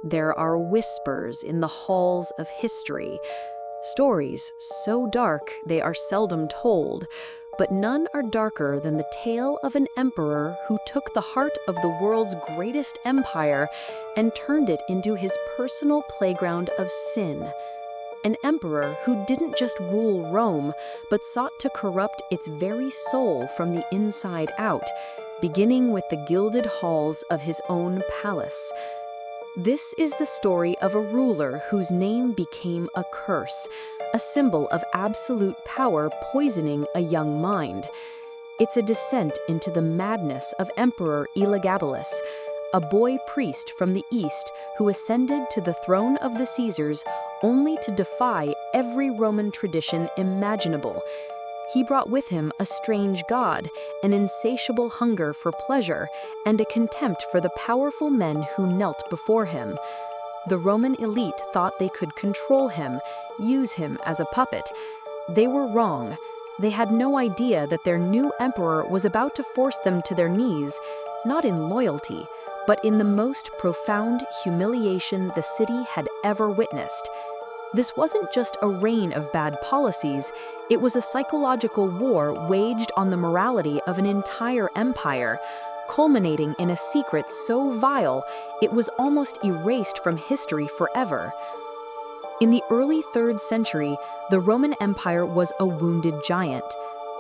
There are whispers in the halls of history, stories so dark they are seldom told, but none are darker than the tale of an emperor who took the heart of the world's greatest empire and turned it into his personal playground of sin. An emperor who didn't just rule Rome, but sought to corrupt its very soul from the inside out, beginning with the gilded halls of his own palace. This is the story of a ruler whose name became a curse, a symbol of absolute power poisoning a young mind. It's a descent into the madness of Emperor Elagabalus, a boy priest from the east who ascended to the throne of the Caesars only to defy every Roman tradition imaginable. He brought with him a strange god, an insatiable hunger for pleasure, and a contempt for the powerful men who knelt before him. The Roman elite thought they could control him, use him as a puppet. They were wrong. They had no idea that their new emperor was about to force them to their knees, not in loyalty, but in the most profound humiliation the city had ever witnessed. This wasn't just a reign of bad policies, it was a psychological war waged on the morality of an entire empire, culminating in a secret so vile it was almost erased from history forever. In the early 3rd century, the Roman Empire was a wounded giant.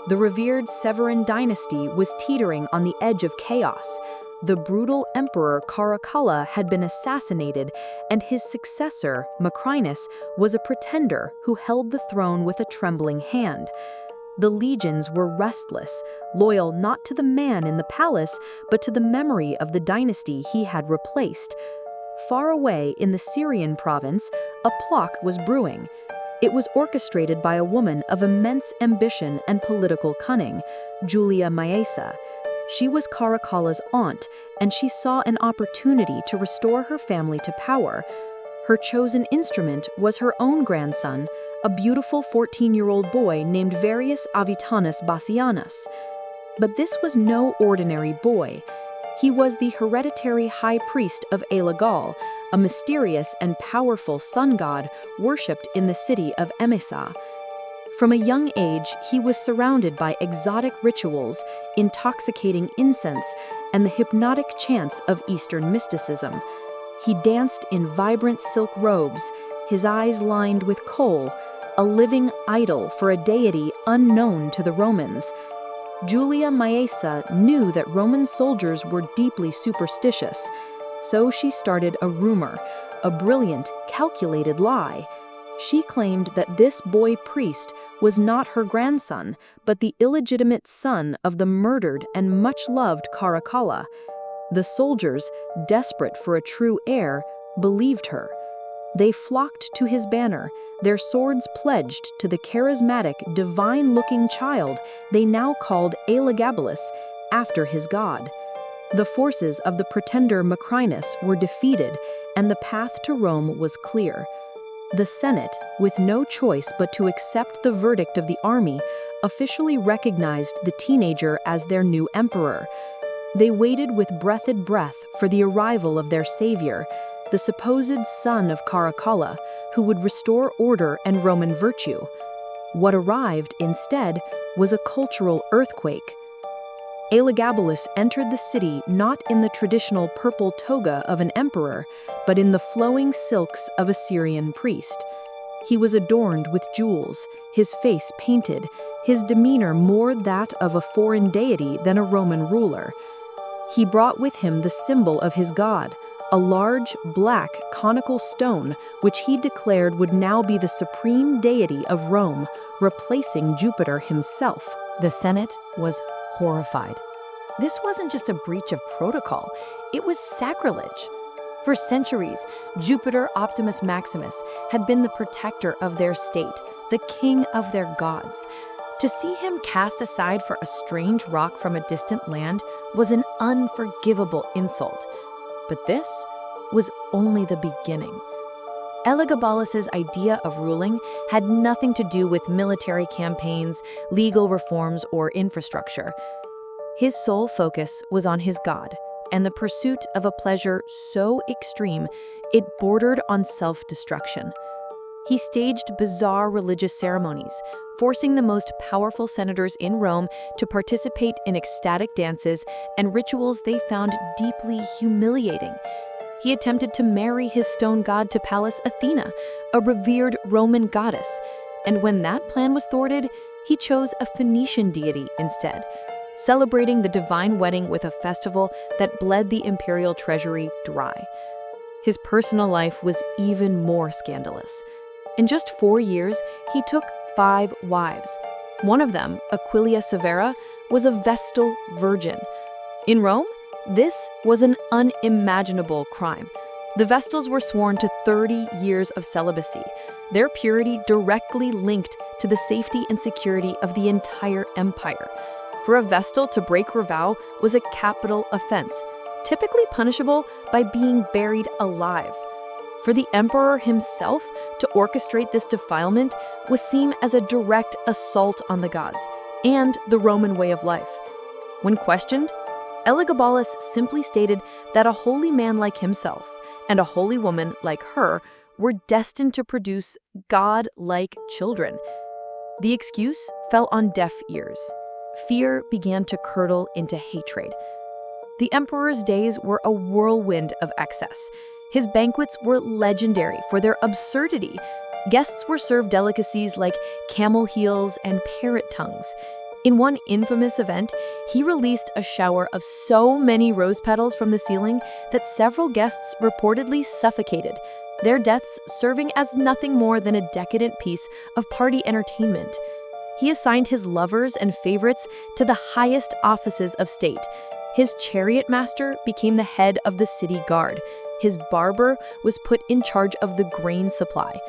The revered Severan dynasty was teetering on the edge of chaos. The brutal emperor Caracalla had been assassinated, and his successor, Macrinus, was a pretender who held the throne with a trembling hand. The legions were restless, loyal not to the man in the palace, but to the memory of the dynasty he had replaced. Far away in the Syrian province, a plot was brewing. It was orchestrated by a woman of immense ambition and political cunning, Julia Maesa. She was Caracalla's aunt, and she saw an opportunity to restore her family to power. Her chosen instrument was her own grandson, a beautiful 14-year-old boy named Varius Avitanus Bassianus. But this was no ordinary boy. He was the hereditary high priest of Elagabalus, a mysterious and powerful sun god worshipped in the city of Emesa. From a young age, he was surrounded by exotic rituals, intoxicating incense, and the hypnotic chants of Eastern mysticism. He danced in vibrant silk robes, his eyes lined with kohl, a living idol for a deity unknown to the Romans. Julia Maesa knew that Roman soldiers were deeply superstitious, so she started a rumor, a brilliant, calculated lie. She claimed that this boy priest was not her grandson, but the illegitimate son of the murdered and much-loved Caracalla. The soldiers, desperate for a true heir, believed her. They flocked to his banner, their swords pledged to the charismatic, divine-looking child they now called Elagabalus, after his god. The forces of the pretender Macrinus were defeated, and the path to Rome was clear. The Senate, with no choice but to accept the verdict of the army, officially recognized the teenager as their new emperor. They waited with bated breath for the arrival of their savior, the supposed son of Caracalla, who would restore order and Roman virtue. What arrived instead was a cultural earthquake. Elagabalus entered the city not in the traditional purple toga of an emperor, but in the flowing silks of a Syrian priest. He was adorned with jewels, his face painted, his demeanor more that of a foreign deity than a Roman ruler. He brought with him the symbol of his god, a large, black, conical stone which he declared would now be the supreme deity of Rome, replacing Jupiter himself. The Senate was horrified. This wasn't just a breach of protocol, it was sacrilege. For centuries, Jupiter Optimus Maximus had been the protector of their state, the king of their gods. To see him cast aside for a strange rock from a distant land was an unforgivable insult. But this was only the beginning. Elagabalus's idea of ruling had nothing to do with military campaigns, legal reforms, or infrastructure. His sole focus was on his god, and the pursuit of a pleasure so extreme It bordered on self-destruction. He staged bizarre religious ceremonies, forcing the most powerful senators in Rome to participate in ecstatic dances and rituals they found deeply humiliating. He attempted to marry his stone god to Pallas Athena, a revered Roman goddess, and when that plan was thwarted, he chose a Phoenician deity instead, celebrating the divine wedding with a festival that bled the imperial treasury dry. His personal life was even more scandalous. In just 4 years, he took 5 wives. One of them, Aquilia Severa, was a Vestal virgin. In Rome, this was an unimaginable crime. The Vestals were sworn to 30 years of celibacy, their purity directly linked to the safety and security of the entire empire. For a Vestal to break her vow was a capital offense, typically punishable by being buried alive. For the emperor himself to orchestrate this defilement was seen as a direct assault on the gods and the Roman way of life. When questioned, Elagabalus simply stated that a holy man like himself and a holy woman like her were destined to produce god-like children. The excuse fell on deaf ears. Fear began to curdle into hatred. The emperor's days were a whirlwind of excess. His banquets were legendary for their absurdity. Guests were served delicacies like camel heels and parrot tongues. In one infamous event, he released a shower of so many rose petals from the ceiling that several guests reportedly suffocated, their deaths serving as nothing more than a decadent piece of party entertainment. He assigned his lovers and favorites to the highest offices of state. His chariot master became the head of the city guard. His barber was put in charge of the grain supply.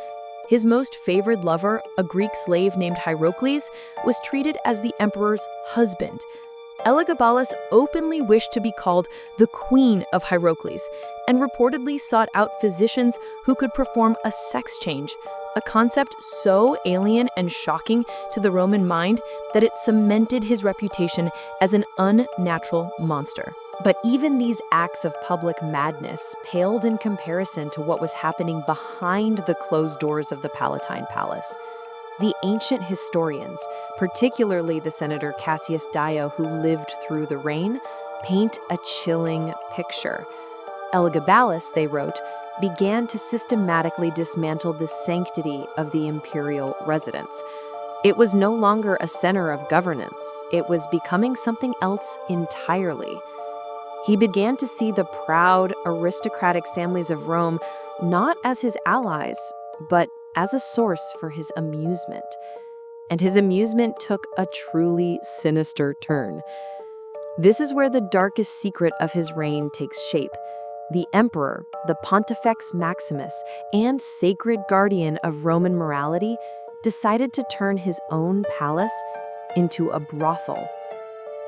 His most favored lover, a Greek slave named Hierocles, was treated as the emperor's husband. Elagabalus openly wished to be called the Queen of Hierocles and reportedly sought out physicians who could perform a sex change, a concept so alien and shocking to the Roman mind that it cemented his reputation as an unnatural monster. But even these acts of public madness paled in comparison to what was happening behind the closed doors of the Palatine Palace. The ancient historians, particularly the senator Cassius Dio, who lived through the reign, paint a chilling picture. Elagabalus, they wrote, began to systematically dismantle the sanctity of the imperial residence. It was no longer a center of governance. It was becoming something else entirely. He began to see the proud, aristocratic families of Rome not as his allies, but as a source for his amusement. And his amusement took a truly sinister turn. This is where the darkest secret of his reign takes shape. The emperor, the Pontifex Maximus, and sacred guardian of Roman morality, decided to turn his own palace into a brothel.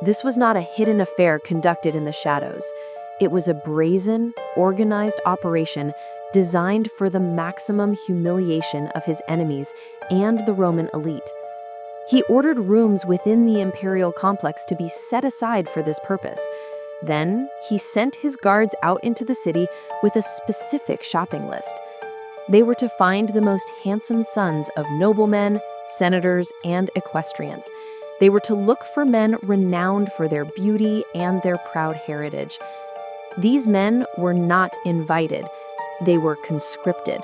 This was not a hidden affair conducted in the shadows. It was a brazen, organized operation designed for the maximum humiliation of his enemies and the Roman elite. He ordered rooms within the imperial complex to be set aside for this purpose. Then, he sent his guards out into the city with a specific shopping list. They were to find the most handsome sons of noblemen, senators, and equestrians. They were to look for men renowned for their beauty and their proud heritage. These men were not invited. They were conscripted.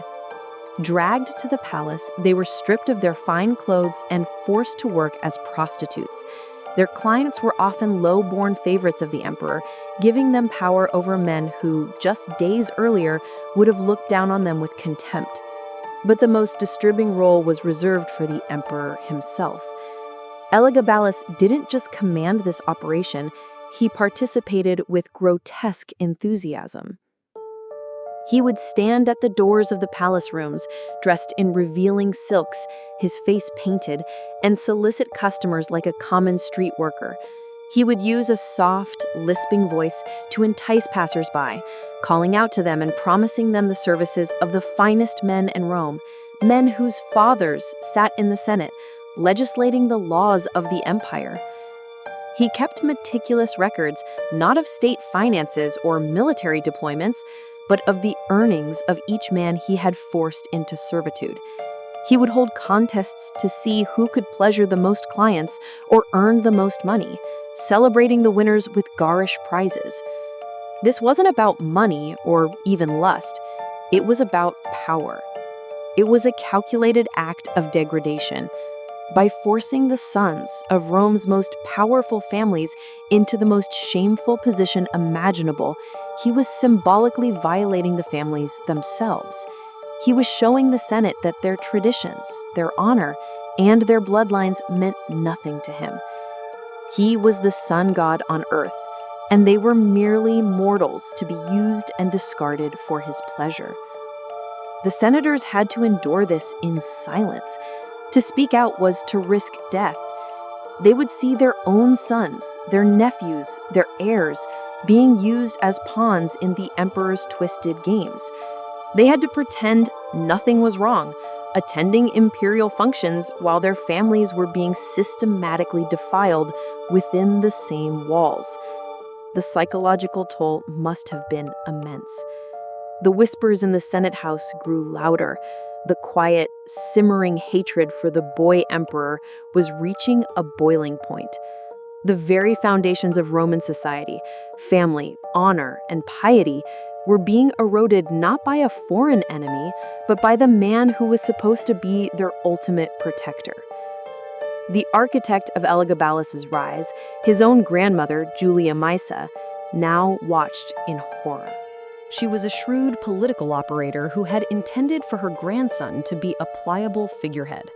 Dragged to the palace, they were stripped of their fine clothes and forced to work as prostitutes. Their clients were often low-born favorites of the emperor, giving them power over men who, just days earlier, would have looked down on them with contempt. But the most disturbing role was reserved for the emperor himself. Elagabalus didn't just command this operation, he participated with grotesque enthusiasm. He would stand at the doors of the palace rooms, dressed in revealing silks, his face painted, and solicit customers like a common street worker. He would use a soft, lisping voice to entice passersby, calling out to them and promising them the services of the finest men in Rome, men whose fathers sat in the Senate, legislating the laws of the empire. He kept meticulous records, not of state finances or military deployments, but of the earnings of each man he had forced into servitude. He would hold contests to see who could pleasure the most clients or earn the most money, celebrating the winners with garish prizes. This wasn't about money or even lust. It was about power. It was a calculated act of degradation. By forcing the sons of Rome's most powerful families into the most shameful position imaginable, he was symbolically violating the families themselves. He was showing the Senate that their traditions, their honor, and their bloodlines meant nothing to him. He was the sun god on earth, and they were merely mortals to be used and discarded for his pleasure. The senators had to endure this in silence. To speak out was to risk death. They would see their own sons, their nephews, their heirs, being used as pawns in the emperor's twisted games. They had to pretend nothing was wrong, attending imperial functions while their families were being systematically defiled within the same walls. The psychological toll must have been immense. The whispers in the Senate House grew louder. The quiet, simmering hatred for the boy emperor was reaching a boiling point. The very foundations of Roman society, family, honor, and piety, were being eroded not by a foreign enemy, but by the man who was supposed to be their ultimate protector. The architect of Elagabalus's rise, his own grandmother, Julia Maesa, now watched in horror. She was a shrewd political operator who had intended for her grandson to be a pliable figurehead.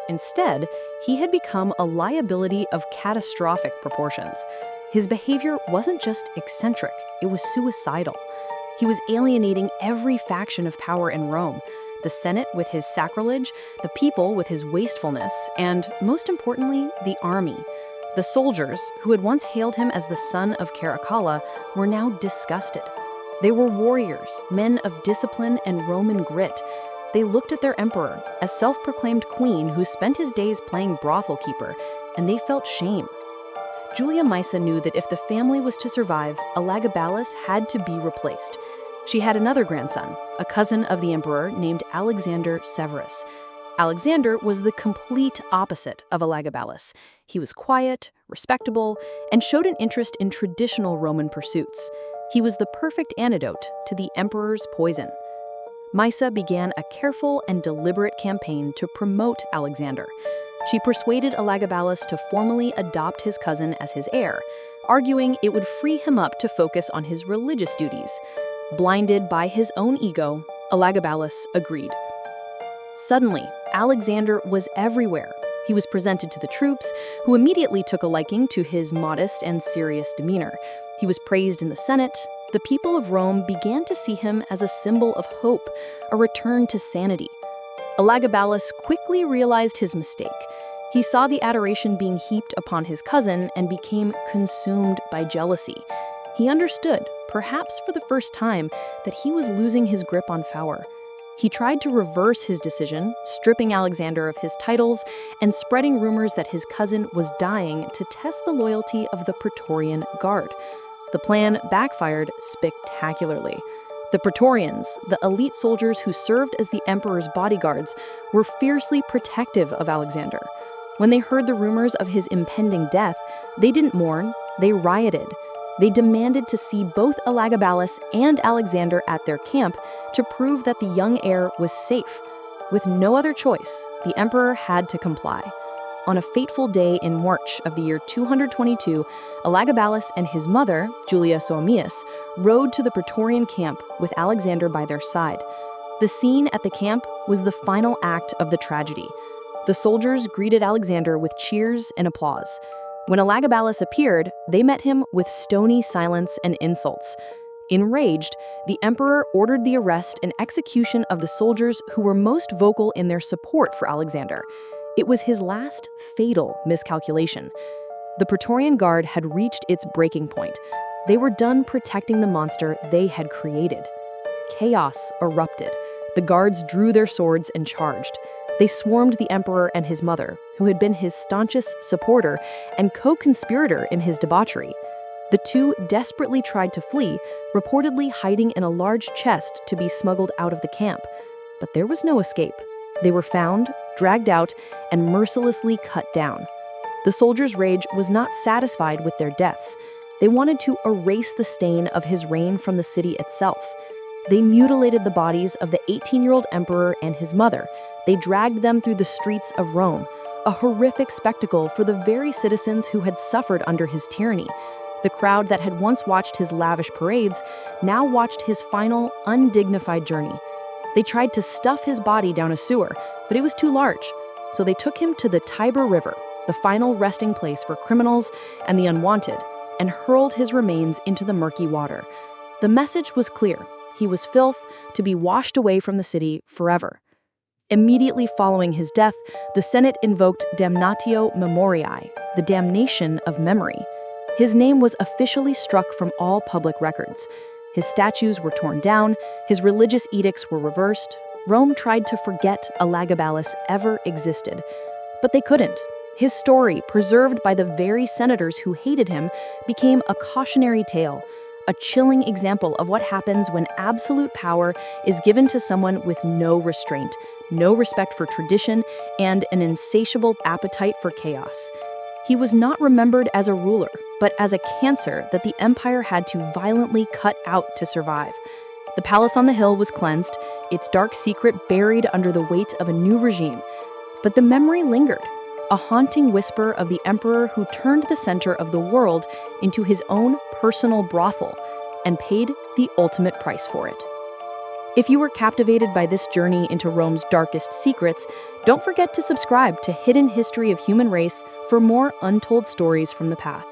Instead, he had become a liability of catastrophic proportions. His behavior wasn't just eccentric, it was suicidal. He was alienating every faction of power in Rome, the Senate with his sacrilege, the people with his wastefulness, and, most importantly, the army. The soldiers, who had once hailed him as the son of Caracalla, were now disgusted. They were warriors, men of discipline and Roman grit. They looked at their emperor, a self-proclaimed queen who spent his days playing brothel keeper, and they felt shame. Julia Maesa knew that if the family was to survive, Elagabalus had to be replaced. She had another grandson, a cousin of the emperor named Alexander Severus. Alexander was the complete opposite of Elagabalus. He was quiet, respectable, and showed an interest in traditional Roman pursuits. He was the perfect antidote to the emperor's poison. Maesa began a careful and deliberate campaign to promote Alexander. She persuaded Elagabalus to formally adopt his cousin as his heir, arguing it would free him up to focus on his religious duties. Blinded by his own ego, Elagabalus agreed. Suddenly, Alexander was everywhere. He was presented to the troops, who immediately took a liking to his modest and serious demeanor. He was praised in the Senate. The people of Rome began to see him as a symbol of hope, a return to sanity. Elagabalus quickly realized his mistake. He saw the adoration being heaped upon his cousin and became consumed by jealousy. He understood, perhaps for the first time, that he was losing his grip on power. He tried to reverse his decision, stripping Alexander of his titles and spreading rumors that his cousin was dying to test the loyalty of the Praetorian Guard. The plan backfired spectacularly. The Praetorians, the elite soldiers who served as the emperor's bodyguards, were fiercely protective of Alexander. When they heard the rumors of his impending death, they didn't mourn, they rioted. They demanded to see both Elagabalus and Alexander at their camp to prove that the young heir was safe. With no other choice, the emperor had to comply. On a fateful day in March of the year 222, Elagabalus and his mother, Julia Soaemias, rode to the Praetorian camp with Alexander by their side. The scene at the camp was the final act of the tragedy. The soldiers greeted Alexander with cheers and applause. When Elagabalus appeared, they met him with stony silence and insults. Enraged, the emperor ordered the arrest and execution of the soldiers who were most vocal in their support for Alexander. It was his last fatal miscalculation. The Praetorian Guard had reached its breaking point. They were done protecting the monster they had created. Chaos erupted. The guards drew their swords and charged. They swarmed the emperor and his mother, who had been his staunchest supporter and co-conspirator in his debauchery. The two desperately tried to flee, reportedly hiding in a large chest to be smuggled out of the camp. But there was no escape. They were found, dragged out, and mercilessly cut down. The soldiers' rage was not satisfied with their deaths. They wanted to erase the stain of his reign from the city itself. They mutilated the bodies of the 18-year-old emperor and his mother. They dragged them through the streets of Rome, a horrific spectacle for the very citizens who had suffered under his tyranny. The crowd that had once watched his lavish parades now watched his final, undignified journey. They tried to stuff his body down a sewer, but it was too large, so they took him to the Tiber River, the final resting place for criminals and the unwanted, and hurled his remains into the murky water. The message was clear. He was filth, to be washed away from the city forever. Immediately following his death, the Senate invoked damnatio memoriae, the damnation of memory. His name was officially struck from all public records. His statues were torn down, his religious edicts were reversed. Rome tried to forget Elagabalus ever existed, but they couldn't. His story, preserved by the very senators who hated him, became a cautionary tale, a chilling example of what happens when absolute power is given to someone with no restraint, no respect for tradition, and an insatiable appetite for chaos. He was not remembered as a ruler, but as a cancer that the empire had to violently cut out to survive. The palace on the hill was cleansed, its dark secret buried under the weight of a new regime. But the memory lingered, a haunting whisper of the emperor who turned the center of the world into his own personal brothel and paid the ultimate price for it. If you were captivated by this journey into Rome's darkest secrets, don't forget to subscribe to Hidden History of Human Race for more untold stories from the past.